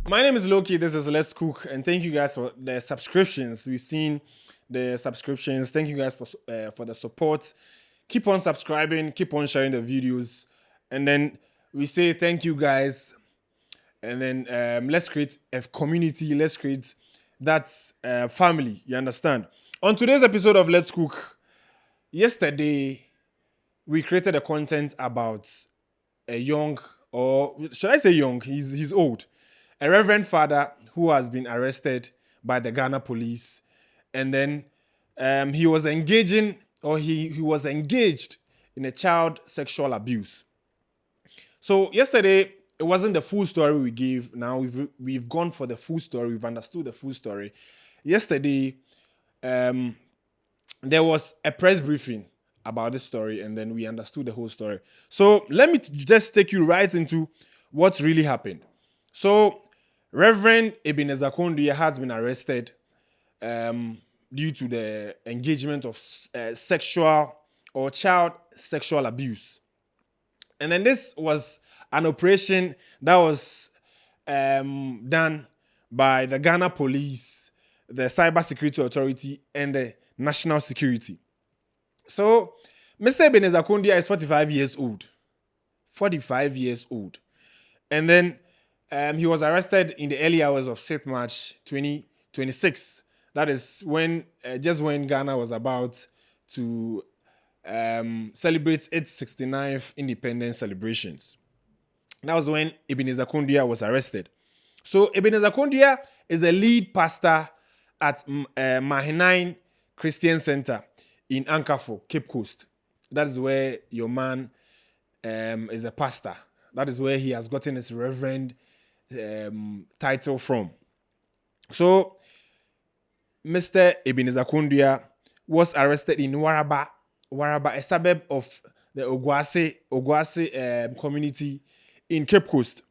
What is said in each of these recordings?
My name is Loki. This is Let's Cook, and thank you guys for the subscriptions. We've seen the subscriptions. Thank you guys for the support. Keep on subscribing. Keep on sharing the videos, and then we say thank you guys. And then let's create a community. Let's create that family. You understand? On today's episode of Let's Cook, yesterday we created a content about a young, or should I say young? He's old. A reverend father who has been arrested by the Ghana police, and then he was engaging, or he was engaged in a child sexual abuse. So yesterday it wasn't the full story we gave. Now we've gone for the full story. We've understood the full story. Yesterday, there was a press briefing about this story, and then we understood the whole story. So let me just take you right into what really happened. So Reverend Ebenezer Kondia has been arrested due to the engagement of sexual or child sexual abuse. And then this was an operation that was done by the Ghana police, the Cyber Security Authority, and the National Security. So, Mr. Ebenezer Kondia is 45 years old. 45 years old. And then he was arrested in the early hours of 6th March 2026. That is when, just when Ghana was about to celebrate its 69th independence celebrations. That was when Ebenezer Kondia was arrested. So Ebenezer Kondia is a lead pastor at Mahinaim Christian Center in Ankafo, Cape Coast. That is where your man is a pastor. That is where he has gotten his reverend title from. So Mr. Ebenezer Kondia was arrested in Waraba, a suburb of the Oguase community in Cape Coast.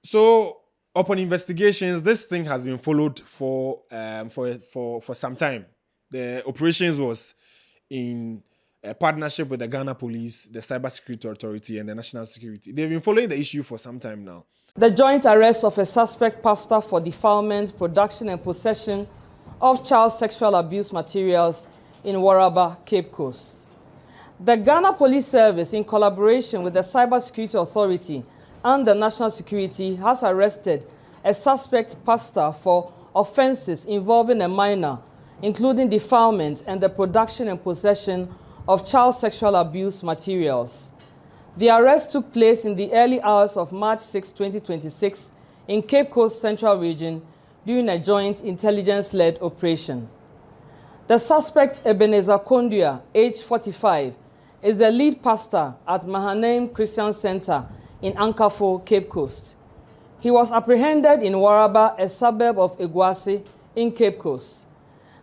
So upon investigations, this thing has been followed for some time. The operations was in a partnership with the Ghana Police, the Cyber Security Authority, and the National Security. They've been following the issue for some time now. The joint arrest of a suspect pastor for defilement, production, and possession of child sexual abuse materials in Waraba, Cape Coast. The Ghana Police Service, in collaboration with the Cyber Security Authority and the National Security, has arrested a suspect pastor for offenses involving a minor, including defilement and the production and possession of child sexual abuse materials. The arrest took place in the early hours of March 6, 2026 in Cape Coast Central Region during a joint intelligence-led operation. The suspect, Ebenezer Kondia, aged 45, is the lead pastor at Mahinaim Christian Center in Ankafo, Cape Coast. He was apprehended in Waraba, a suburb of Oguase in Cape Coast.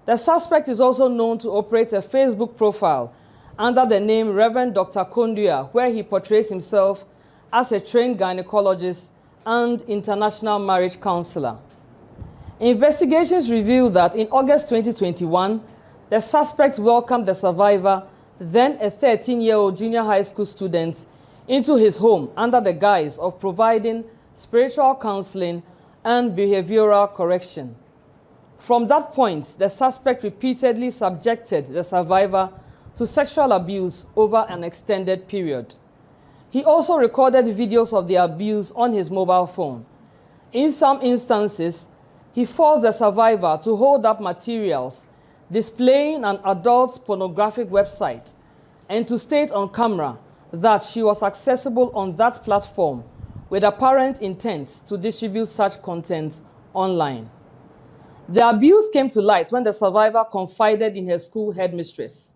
The suspect is also known to operate a Facebook profile under the name Reverend Dr. Kondia, where he portrays himself as a trained gynecologist and international marriage counselor. Investigations reveal that in August 2021, the suspect welcomed the survivor, then a 13-year-old junior high school student, into his home under the guise of providing spiritual counseling and behavioral correction. From that point, the suspect repeatedly subjected the survivor to sexual abuse over an extended period. He also recorded videos of the abuse on his mobile phone. In some instances, he forced the survivor to hold up materials displaying an adult pornographic website and to state on camera that she was accessible on that platform with apparent intent to distribute such content online. The abuse came to light when the survivor confided in her school headmistress.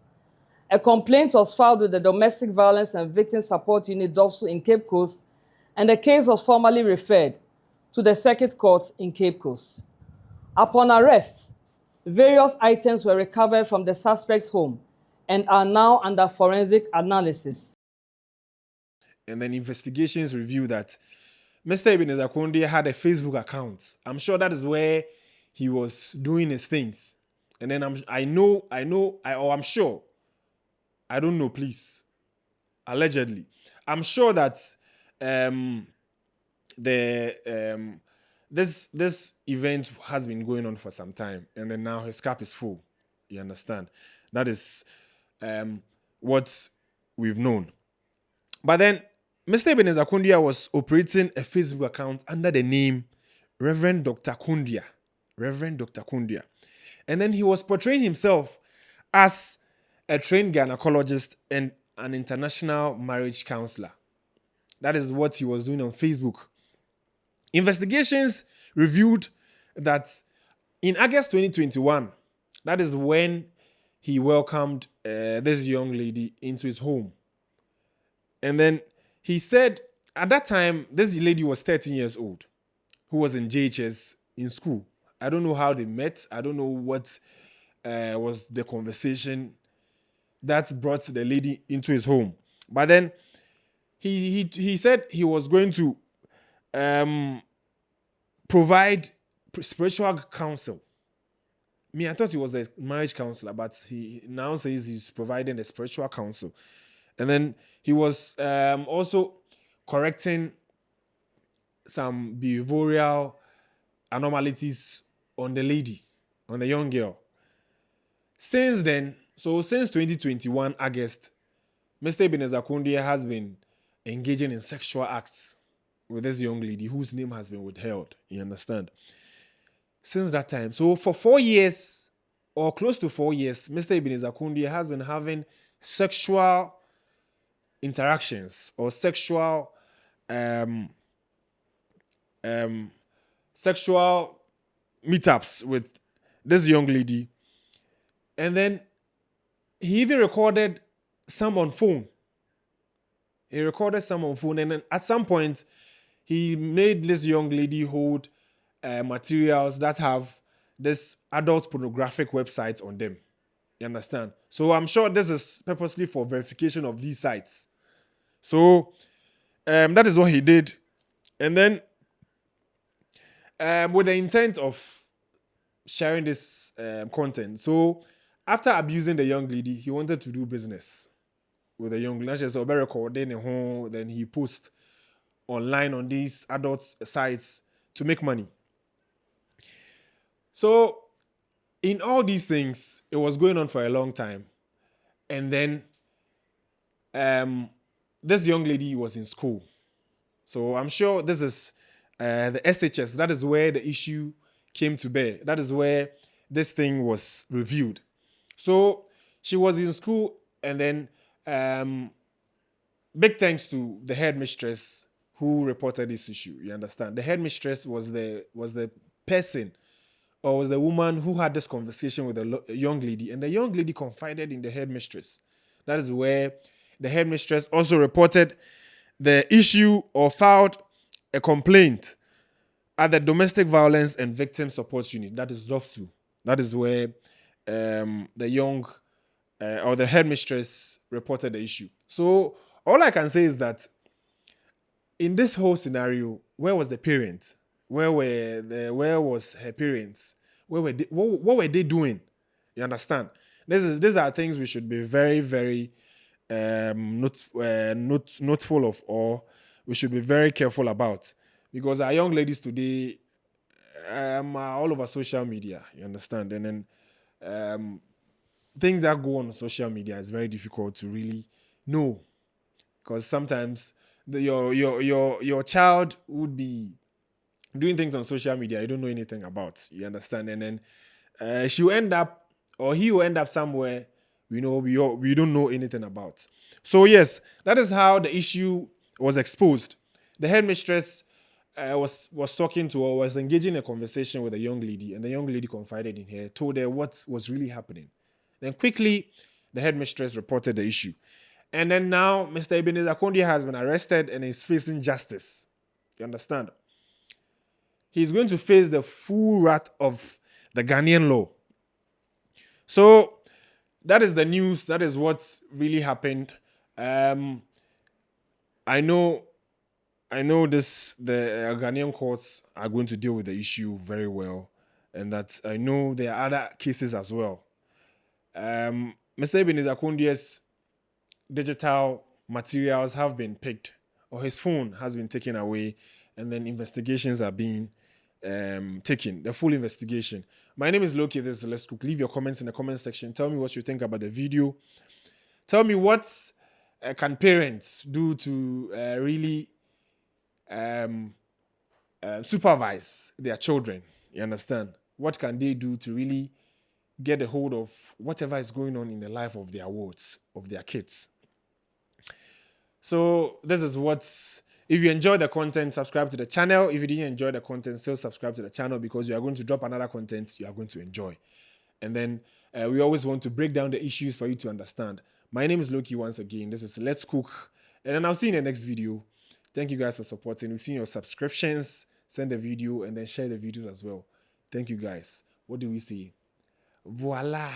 A complaint was filed with the Domestic Violence and Victim Support Unit DOVSU in Cape Coast, and the case was formally referred to the Circuit Court in Cape Coast. Upon arrest, various items were recovered from the suspect's home and are now under forensic analysis. And then investigations reveal that Mr. Ebenezer Kondia had a Facebook account. I'm sure that is where he was doing his things. And then I'm sure, I don't know, please, allegedly, I'm sure that this event has been going on for some time, and then now his cap is full. You understand? That is what we've known. But then Mr. Ebenezer Kondia was operating a Facebook account under the name Reverend Dr. Kondia. Reverend Dr. Kondia. And then he was portraying himself as a trained gynecologist and an international marriage counselor. That is what he was doing on Facebook. Investigations revealed that in August 2021, that is when he welcomed this young lady into his home. And then he said at that time, this lady was 13 years old, who was in JHS in school. I don't know how they met. I don't know what was the conversation that brought the lady into his home. But then he said he was going to provide spiritual counsel. I thought he was a marriage counselor, but he now says he's providing a spiritual counsel. And then he was also correcting some behavioral anomalies on the lady, on the young girl. Since then, so since 2021 August, Mr. Ebenezer Kondia has been engaging in sexual acts with this young lady whose name has been withheld. You understand? Since that time. So for 4 years, or close to 4 years, Mr. Ebenezer Kondia has been having sexual interactions or sexual sexual meetups with this young lady. And then he even recorded some on phone. He recorded some on phone, and then at some point, he made this young lady hold materials that have this adult pornographic websites on them. You understand? So I'm sure this is purposely for verification of these sites. So that is what he did. And then with the intent of sharing this content. So after abusing the young lady, he wanted to do business with the young lady. So then he posts online on these adult sites to make money. So in all these things, it was going on for a long time. And then this young lady was in school. So I'm sure this is the SHS. That is where the issue came to bear. That is where this thing was reviewed. So she was in school, and then big thanks to the headmistress who reported this issue. You understand? The headmistress was the person, or was the woman who had this conversation with a young lady, and the young lady confided in the headmistress. That is where the headmistress also reported the issue or filed a complaint at the Domestic Violence and Victim Support Unit. That is DOVSU. That is where the young or the headmistress reported the issue. So all I can say is that in this whole scenario, where was the parent? Where was her parents? What were they doing? You understand? These are things we should be very, very notful of, or we should be very careful about, because our young ladies today are all over social media. You understand? And then things that go on social media is very difficult to really know, because sometimes your child would be doing things on social media you don't know anything about. You understand? And then she will end up, or he will end up somewhere we don't know anything about. So yes, that is how the issue was exposed. The headmistress was talking to her, was engaging in a conversation with a young lady, and the young lady confided in her, told her what was really happening. Then quickly, the headmistress reported the issue. And then now, Mr. Ebenezer Kondia has been arrested and is facing justice. You understand? He's going to face the full wrath of the Ghanaian law. So that is the news. That is what's really happened. I know the Ghanaian courts are going to deal with the issue very well, and that I know there are other cases as well. Mr. Ebenezer Kondia's digital materials have been picked, or his phone has been taken away, and then investigations are being taken, the full investigation. My name is Loki. This is Let's Cook. Leave your comments in the comment section. Tell me what you think about the video. Tell me what can parents do to really supervise their children. You understand? What can they do to really get a hold of whatever is going on in the life of their wards, of their kids? So this is what's... If you enjoyed the content, subscribe to the channel. If you didn't enjoy the content, still subscribe to the channel, because you are going to drop another content you are going to enjoy. And then we always want to break down the issues for you to understand. My name is Loki once again. This is Let's Cook. And then I'll see you in the next video. Thank you guys for supporting. We've seen your subscriptions. Send the video and then share the videos as well. Thank you guys. What do we say? Voila.